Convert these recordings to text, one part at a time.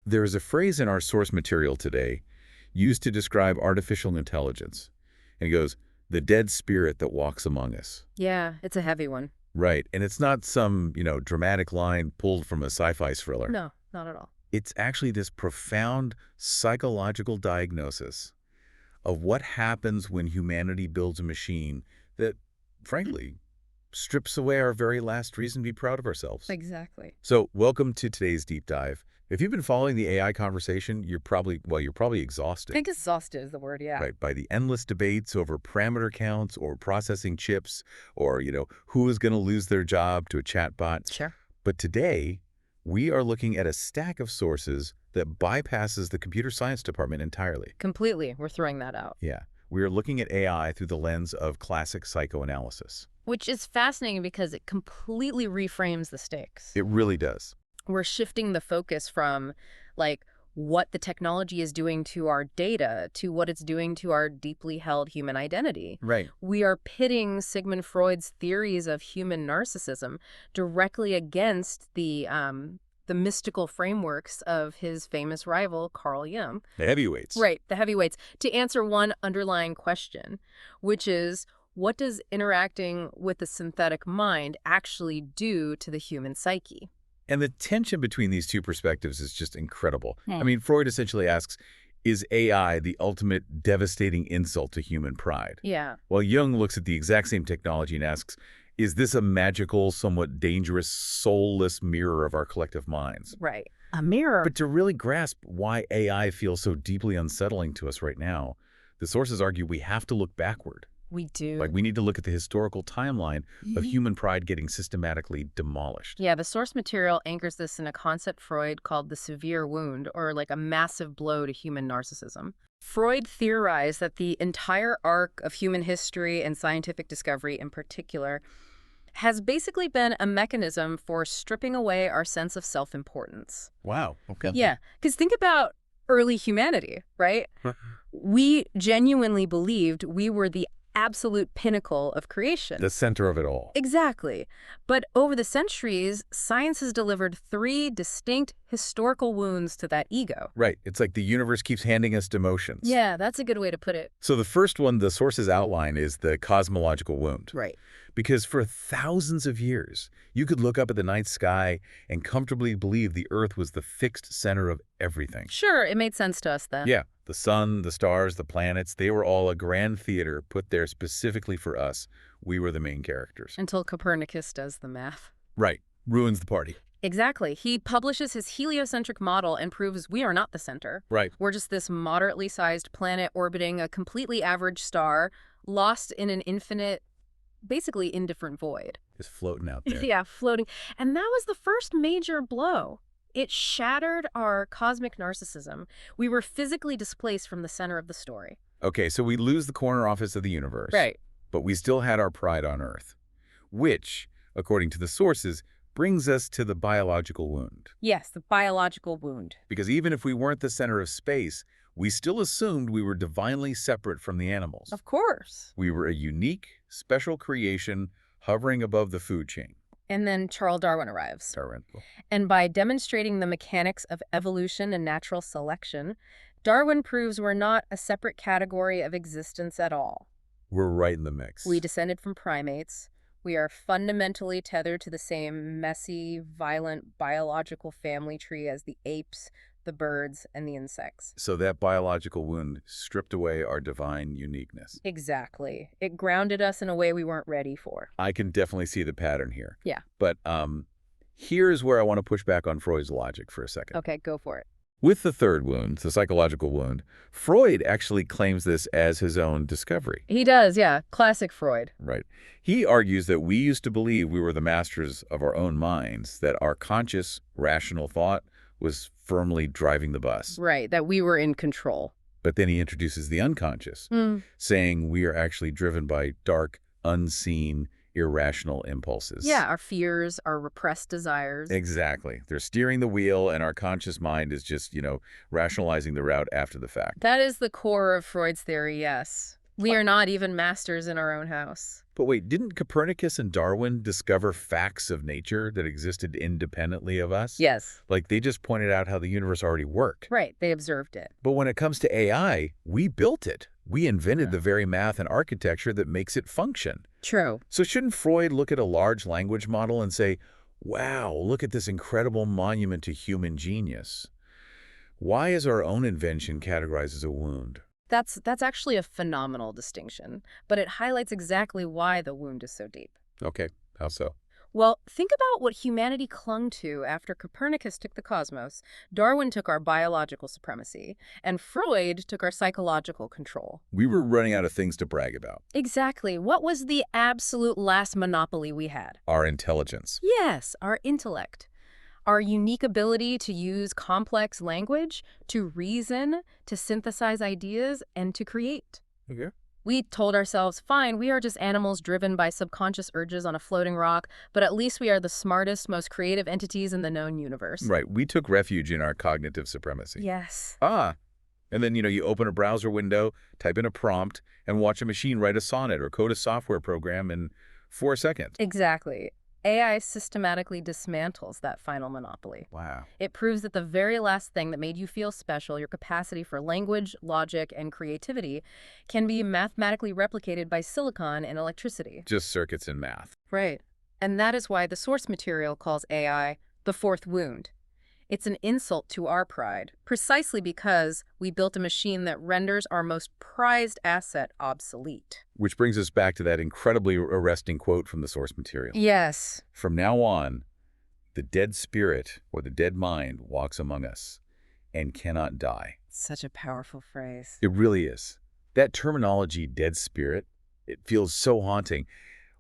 There is a phrase in our source material today used to describe artificial intelligence. And it goes, the dead spirit that walks among us. Yeah, it's a heavy one. Right. And it's not some, dramatic line pulled from a sci-fi thriller. No, not at all. It's actually this profound psychological diagnosis of what happens when humanity builds a machine that, frankly, strips away our very last reason to be proud of ourselves. Exactly. So, welcome to today's deep dive. If you've been following the AI conversation, you're probably exhausted. I think exhausted is the word, yeah. Right, by the endless debates over parameter counts or processing chips or, who is going to lose their job to a chatbot. Sure. But today, we are looking at a stack of sources that bypasses the computer science department entirely. Completely. We're throwing that out. Yeah. We are looking at AI through the lens of classic psychoanalysis. Which is fascinating because it completely reframes the stakes. It really does. We're shifting the focus from, what the technology is doing to our data to what it's doing to our deeply held human identity. Right. We are pitting Sigmund Freud's theories of human narcissism directly against the mystical frameworks of his famous rival, Carl Jung. The heavyweights. Right, the heavyweights. To answer one underlying question, which is, what does interacting with the synthetic mind actually do to the human psyche? And the tension between these two perspectives is just incredible. I mean, Freud essentially asks, is AI the ultimate devastating insult to human pride? Yeah. While Jung looks at the exact same technology and asks, is this a magical, somewhat dangerous, soulless mirror of our collective minds? Right. A mirror. But to really grasp why AI feels so deeply unsettling to us right now, the sources argue we have to look backward. We do. We need to look at the historical timeline of human pride getting systematically demolished. Yeah, the source material anchors this in a concept Freud called the severe wound, or a massive blow to human narcissism. Freud theorized that the entire arc of human history and scientific discovery in particular has basically been a mechanism for stripping away our sense of self-importance. Wow. Okay. Yeah, because think about early humanity, right? We genuinely believed we were the absolute pinnacle of creation. The center of it all. Exactly. But over the centuries, science has delivered 3 distinct historical wounds to that ego. Right. It's like the universe keeps handing us demotions. Yeah, that's a good way to put it. So the first one the sources outline is the cosmological wound. Right. Because for thousands of years, you could look up at the night sky and comfortably believe the Earth was the fixed center of everything. Sure, it made sense to us then. Yeah. The sun, the stars, the planets, they were all a grand theater put there specifically for us. We were the main characters. Until Copernicus does the math. Right. Ruins the party. Exactly. He publishes his heliocentric model and proves we are not the center. Right. We're just this moderately sized planet orbiting a completely average star, lost in an infinite, basically indifferent void. Just floating out there. Yeah, floating. And that was the first major blow. It shattered our cosmic narcissism. We were physically displaced from the center of the story. Okay, so we lose the corner office of the universe. Right. But we still had our pride on Earth, which, according to the sources, brings us to the biological wound. Yes, the biological wound. Because even if we weren't the center of space, we still assumed we were divinely separate from the animals. Of course. We were a unique, special creation hovering above the food chain. And then Charles Darwin arrives. Darwin. And by demonstrating the mechanics of evolution and natural selection, Darwin proves we're not a separate category of existence at all. We're right in the mix. We descended from primates. We are fundamentally tethered to the same messy, violent biological family tree as the apes, the birds, and the insects. So that biological wound stripped away our divine uniqueness. Exactly. It grounded us in a way we weren't ready for. I can definitely see the pattern here. Yeah. But here's where I want to push back on Freud's logic for a second. Okay, go for it. With the third wound, the psychological wound, Freud actually claims this as his own discovery. He does, yeah. Classic Freud. Right. He argues that we used to believe we were the masters of our own minds, that our conscious, rational thought was firmly driving the bus. Right, that we were in control. But then he introduces the unconscious, saying we are actually driven by dark, unseen, irrational impulses. Yeah, our fears, our repressed desires. Exactly. They're steering the wheel, and our conscious mind is just, rationalizing the route after the fact. That is the core of Freud's theory, yes. We are not even masters in our own house. But wait, didn't Copernicus and Darwin discover facts of nature that existed independently of us? Yes. Like, they just pointed out how the universe already worked. Right, they observed it. But when it comes to AI, we built it. We invented the very math and architecture that makes it function. True. So shouldn't Freud look at a large language model and say, wow, look at this incredible monument to human genius? Why is our own invention categorized as a wound? That's actually a phenomenal distinction, but it highlights exactly why the wound is so deep. Okay, how so? Well, think about what humanity clung to after Copernicus took the cosmos, Darwin took our biological supremacy, and Freud took our psychological control. We were running out of things to brag about. Exactly. What was the absolute last monopoly we had? Our intelligence. Yes, our intellect. Our unique ability to use complex language, to reason, to synthesize ideas, and to create. Okay. We told ourselves, fine, we are just animals driven by subconscious urges on a floating rock, but at least we are the smartest, most creative entities in the known universe. Right. We took refuge in our cognitive supremacy. Yes. And then, you open a browser window, type in a prompt, and watch a machine write a sonnet or code a software program in 4 seconds. Exactly. AI systematically dismantles that final monopoly. Wow. It proves that the very last thing that made you feel special, your capacity for language, logic, and creativity, can be mathematically replicated by silicon and electricity. Just circuits and math. Right. And that is why the source material calls AI the fourth wound. It's an insult to our pride, precisely because we built a machine that renders our most prized asset obsolete. Which brings us back to that incredibly arresting quote from the source material. Yes. From now on, the dead spirit or the dead mind walks among us and cannot die. Such a powerful phrase. It really is. That terminology, dead spirit, it feels so haunting.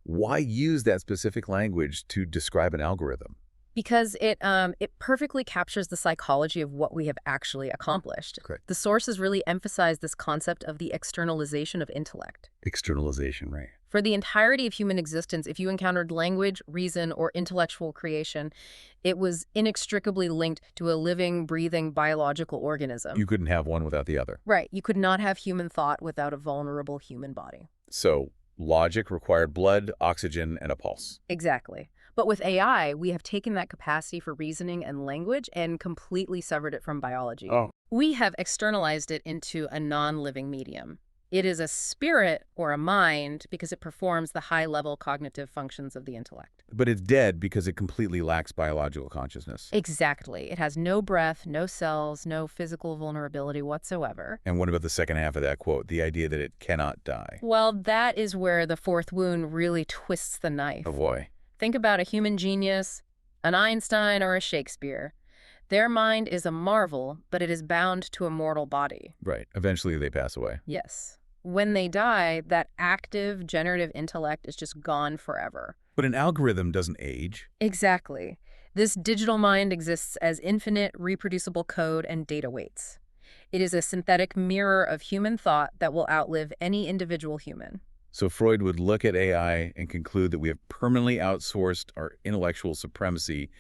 Why use that specific language to describe an algorithm? Because it perfectly captures the psychology of what we have actually accomplished. Correct. The sources really emphasize this concept of the externalization of intellect. Externalization, right. For the entirety of human existence, if you encountered language, reason, or intellectual creation, it was inextricably linked to a living, breathing, biological organism. You couldn't have one without the other. Right. You could not have human thought without a vulnerable human body. So, logic required blood, oxygen, and a pulse. Exactly. But with AI, we have taken that capacity for reasoning and language and completely severed it from biology. Oh. We have externalized it into a non-living medium. It is a spirit or a mind because it performs the high-level cognitive functions of the intellect. But it's dead because it completely lacks biological consciousness. Exactly. It has no breath, no cells, no physical vulnerability whatsoever. And what about the second half of that quote, the idea that it cannot die? Well, that is where the fourth wound really twists the knife. Oh boy. Think about a human genius, an Einstein or a Shakespeare. Their mind is a marvel, but it is bound to a mortal body. Right. Eventually they pass away. Yes. When they die, that active, generative intellect is just gone forever. But an algorithm doesn't age. Exactly. This digital mind exists as infinite, reproducible code and data weights. It is a synthetic mirror of human thought that will outlive any individual human. So Freud would look at AI and conclude that we have permanently outsourced our intellectual supremacy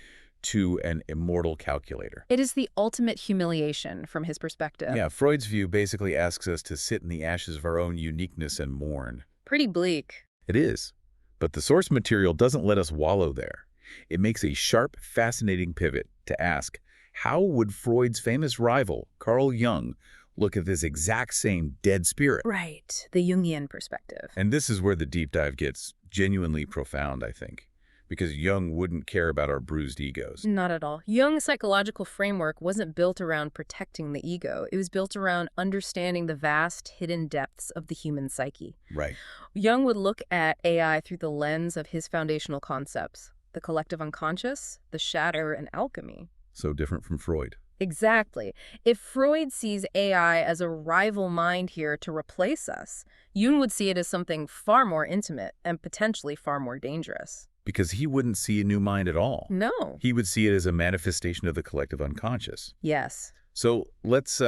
to an immortal calculator. It is the ultimate humiliation from his perspective. Yeah, Freud's view basically asks us to sit in the ashes of our own uniqueness and mourn. Pretty bleak. It is. But the source material doesn't let us wallow there. It makes a sharp, fascinating pivot to ask, how would Freud's famous rival, Carl Jung, look at this exact same dead spirit? Right, the Jungian perspective. And this is where the deep dive gets genuinely profound, I think, because Jung wouldn't care about our bruised egos. Not at all. Jung's psychological framework wasn't built around protecting the ego. It was built around understanding the vast, hidden depths of the human psyche. Right. Jung would look at AI through the lens of his foundational concepts, the collective unconscious, the shadow, and alchemy. So different from Freud. Exactly. If Freud sees AI as a rival mind here to replace us, Jung would see it as something far more intimate and potentially far more dangerous. Because he wouldn't see a new mind at all. No. He would see it as a manifestation of the collective unconscious. Yes. So let's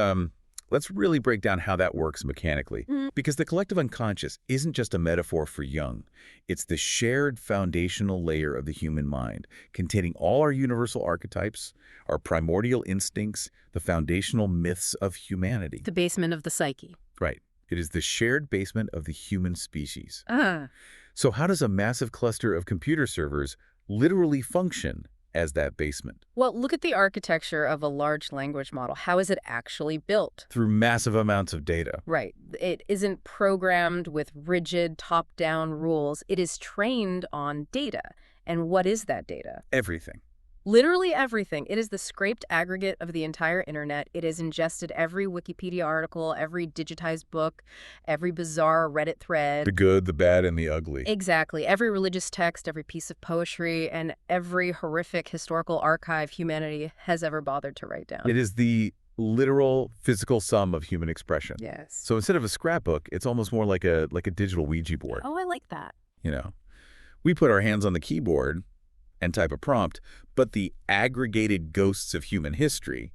really break down how that works mechanically. Because the collective unconscious isn't just a metaphor for Jung. It's the shared foundational layer of the human mind, containing all our universal archetypes, our primordial instincts, the foundational myths of humanity. The basement of the psyche. Right. It is the shared basement of the human species. Uh, So how does a massive cluster of computer servers literally function as that basement? well, look at the architecture of a large language model. How is it actually built? Through massive amounts of data. Right. It isn't programmed with rigid top-down rules. It is trained on data. And what is that data? Everything. Literally everything. It is the scraped aggregate of the entire internet. It has ingested every Wikipedia article, every digitized book, every bizarre Reddit thread. The good, the bad, and the ugly. Exactly. Every religious text, every piece of poetry, and every horrific historical archive humanity has ever bothered to write down. It is the literal physical sum of human expression. Yes. So instead of a scrapbook, it's almost more like a digital Ouija board. Oh, I like that. You know, we put our hands on the keyboard and type a prompt, but the aggregated ghosts of human history,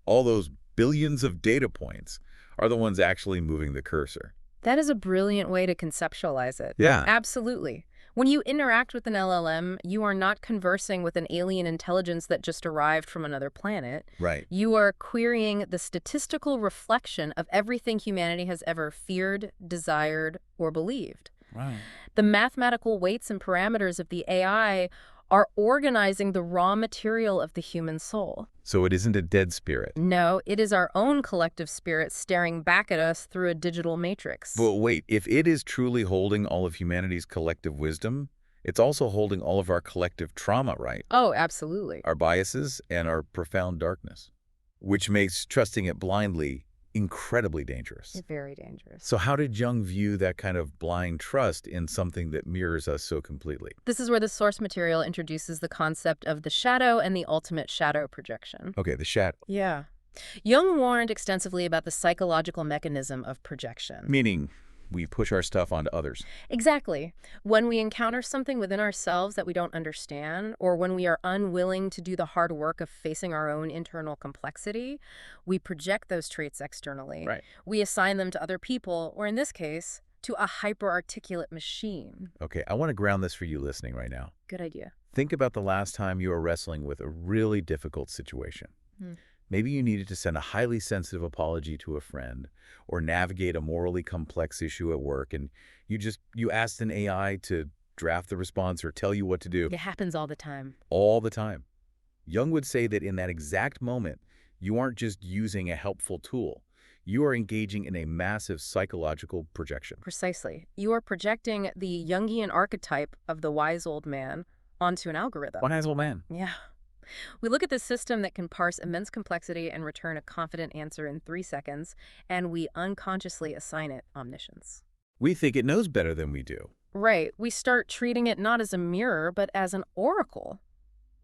all those billions of data points, are the ones actually moving the cursor. That is a brilliant way to conceptualize it. Yeah. Absolutely. When you interact with an LLM, you are not conversing with an alien intelligence that just arrived from another planet. Right. You are querying the statistical reflection of everything humanity has ever feared, desired, or believed. Right. The mathematical weights and parameters of the AI are organizing the raw material of the human soul. So it isn't a dead spirit. No, it is our own collective spirit staring back at us through a digital matrix. But wait, if it is truly holding all of humanity's collective wisdom, it's also holding all of our collective trauma, right? Oh, absolutely. Our biases and our profound darkness, which makes trusting it blindly incredibly dangerous. Very dangerous. So how did Jung view that kind of blind trust in something that mirrors us so completely? This is where the source material introduces the concept of the shadow and the ultimate shadow projection. Okay, the shadow. Yeah. Jung warned extensively about the psychological mechanism of projection. Meaning we push our stuff onto others. Exactly. When we encounter something within ourselves that we don't understand, or when we are unwilling to do the hard work of facing our own internal complexity, we project those traits externally. Right. We assign them to other people, or in this case, to a hyper-articulate machine. Okay, I want to ground this for you listening right now. Good idea. Think about the last time you were wrestling with a really difficult situation. Maybe you needed to send a highly sensitive apology to a friend or navigate a morally complex issue at work, and you asked an AI to draft the response or tell you what to do. It happens all the time. All the time. Jung would say that in that exact moment, you aren't just using a helpful tool. You are engaging in a massive psychological projection. Precisely. You are projecting the Jungian archetype of the wise old man onto an algorithm. One old man. Yeah. We look at this system that can parse immense complexity and return a confident answer in 3 seconds, and we unconsciously assign it omniscience. We think it knows better than we do. Right. We start treating it not as a mirror, but as an oracle.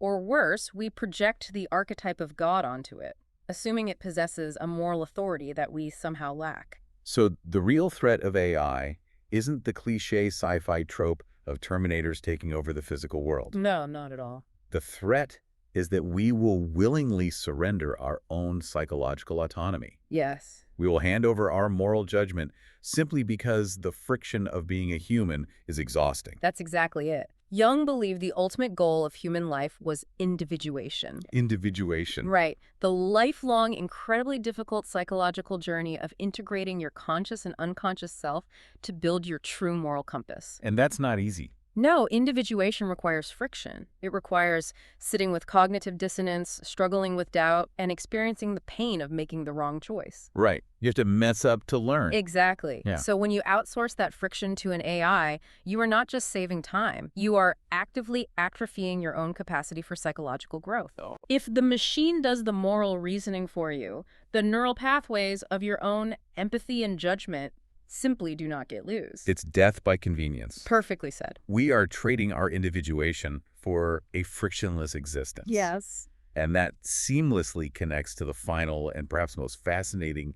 Or worse, we project the archetype of God onto it, assuming it possesses a moral authority that we somehow lack. So the real threat of AI isn't the cliché sci-fi trope of Terminators taking over the physical world. No, not at all. The threat is that we will willingly surrender our own psychological autonomy. Yes. We will hand over our moral judgment simply because the friction of being a human is exhausting. That's exactly it. Jung believed the ultimate goal of human life was individuation. Individuation. Right. The lifelong, incredibly difficult psychological journey of integrating your conscious and unconscious self to build your true moral compass. And that's not easy. No, individuation requires friction. It requires sitting with cognitive dissonance, struggling with doubt, and experiencing the pain of making the wrong choice. Right. You have to mess up to learn. Exactly. Yeah. So when you outsource that friction to an AI, you are not just saving time. You are actively atrophying your own capacity for psychological growth. Oh. If the machine does the moral reasoning for you, the neural pathways of your own empathy and judgment simply do not get loose. It's death by convenience. Perfectly said. We are trading our individuation for a frictionless existence. Yes. And that seamlessly connects to the final and perhaps most fascinating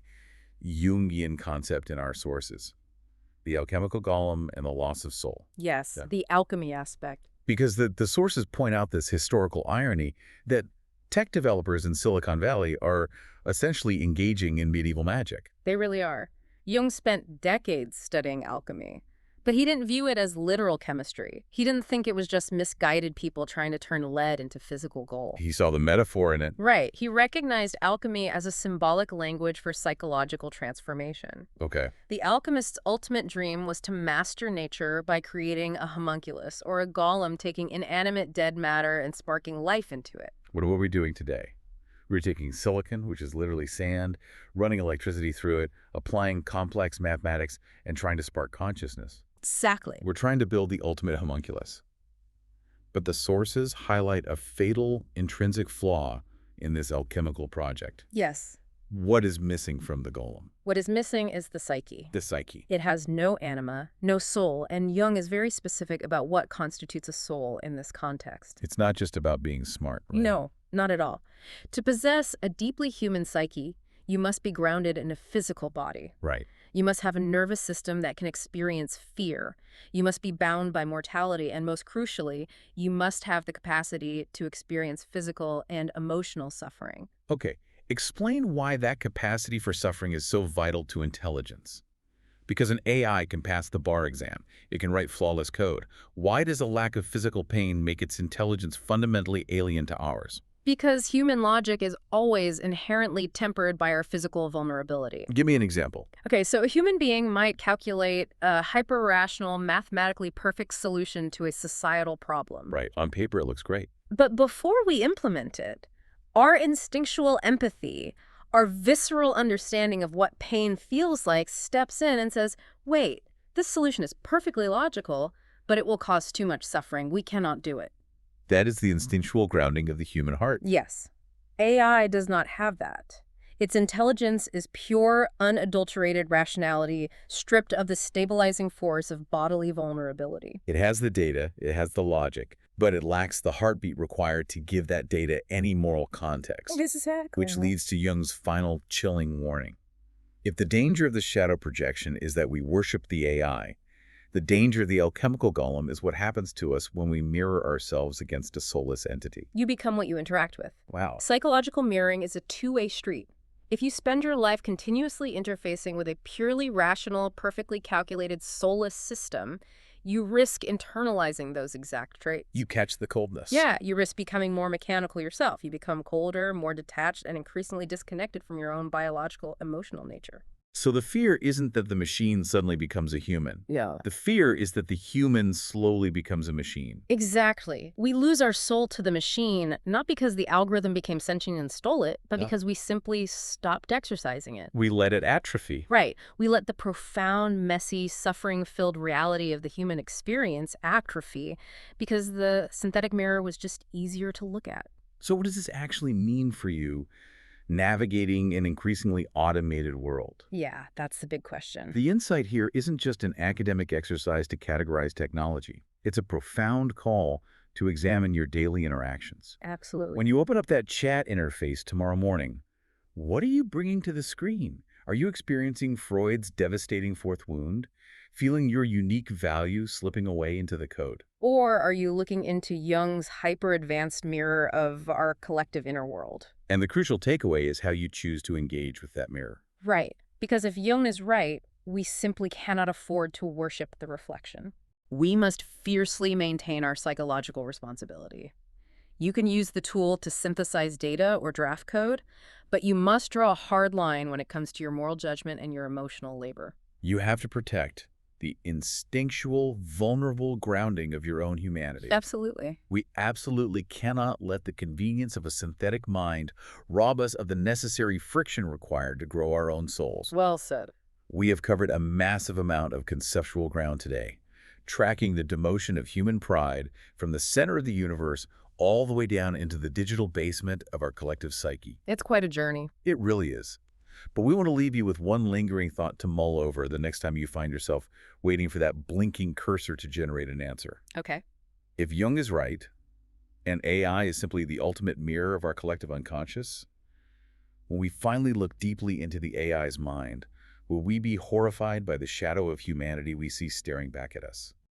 Jungian concept in our sources, the alchemical golem and the loss of soul. Yes, Yeah. the alchemy aspect. Because the sources point out this historical irony that tech developers in Silicon Valley are essentially engaging in medieval magic. They really are. Jung spent decades studying alchemy, But he didn't view it as literal chemistry. He didn't think it was just misguided people trying to turn lead into physical gold. He saw the metaphor in it. Right. He recognized alchemy as a symbolic language for psychological transformation. Okay. The alchemist's ultimate dream was to master nature by creating a homunculus, or a golem taking inanimate dead matter and sparking life into it. What are we doing today? We're taking silicon, which is literally sand, running electricity through it, applying complex mathematics, and trying to spark consciousness. Exactly. We're trying to build the ultimate homunculus. But the sources highlight a fatal intrinsic flaw in this alchemical project. Yes. What is missing from the golem? What is missing is the psyche. The psyche. It has no anima, no soul, and Jung is very specific about what constitutes a soul in this context. It's not just about being smart, right? No, not at all. To possess a deeply human psyche, you must be grounded in a physical body. Right. You must have a nervous system that can experience fear. You must be bound by mortality, and most crucially, you must have the capacity to experience physical and emotional suffering. Okay. Explain why that capacity for suffering is so vital to intelligence. Because an AI can pass the bar exam. It can write flawless code. Why does a lack of physical pain make its intelligence fundamentally alien to ours? Because human logic is always inherently tempered by our physical vulnerability. Give me an example. Okay, so a human being might calculate a hyper-rational, mathematically perfect solution to a societal problem. Right. On paper, it looks great. But before we implement it, our instinctual empathy, our visceral understanding of what pain feels like steps in and says, wait, this solution is perfectly logical, but it will cause too much suffering. We cannot do it. That is the instinctual grounding of the human heart. Yes. AI does not have that. Its intelligence is pure, unadulterated rationality, stripped of the stabilizing force of bodily vulnerability. It has the data, it has the logic, but it lacks the heartbeat required to give that data any moral context. Exactly. Which leads to Jung's final chilling warning. If the danger of the shadow projection is that we worship the AI, the danger of the alchemical golem is what happens to us when we mirror ourselves against a soulless entity. You become what you interact with. Wow. Psychological mirroring is a two-way street. If you spend your life continuously interfacing with a purely rational, perfectly calculated, soulless system, you risk internalizing those exact traits. You catch the coldness. Yeah, you risk becoming more mechanical yourself. You become colder, more detached, and increasingly disconnected from your own biological, emotional nature. So the fear isn't that the machine suddenly becomes a human. Yeah. The fear is that the human slowly becomes a machine. Exactly. We lose our soul to the machine, not because the algorithm became sentient and stole it, but because we simply stopped exercising it. We let it atrophy. Right. We let the profound, messy, suffering-filled reality of the human experience atrophy because the synthetic mirror was just easier to look at. So what does this actually mean for you navigating an increasingly automated world? Yeah, that's the big question. The insight here isn't just an academic exercise to categorize technology. It's a profound call to examine your daily interactions. Absolutely. When you open up that chat interface tomorrow morning, what are you bringing to the screen? Are you experiencing Freud's devastating fourth wound? Feeling your unique value slipping away into the code? Or are you looking into Jung's hyper-advanced mirror of our collective inner world? And the crucial takeaway is how you choose to engage with that mirror. Right. Because if Jung is right, we simply cannot afford to worship the reflection. We must fiercely maintain our psychological responsibility. You can use the tool to synthesize data or draft code, but you must draw a hard line when it comes to your moral judgment and your emotional labor. You have to protect the instinctual, vulnerable grounding of your own humanity. Absolutely. We absolutely cannot let the convenience of a synthetic mind rob us of the necessary friction required to grow our own souls. Well said. We have covered a massive amount of conceptual ground today, tracking the demotion of human pride from the center of the universe all the way down into the digital basement of our collective psyche. It's quite a journey. It really is. But we want to leave you with one lingering thought to mull over the next time you find yourself waiting for that blinking cursor to generate an answer. Okay. If Jung is right, and AI is simply the ultimate mirror of our collective unconscious, when we finally look deeply into the AI's mind, will we be horrified by the shadow of humanity we see staring back at us?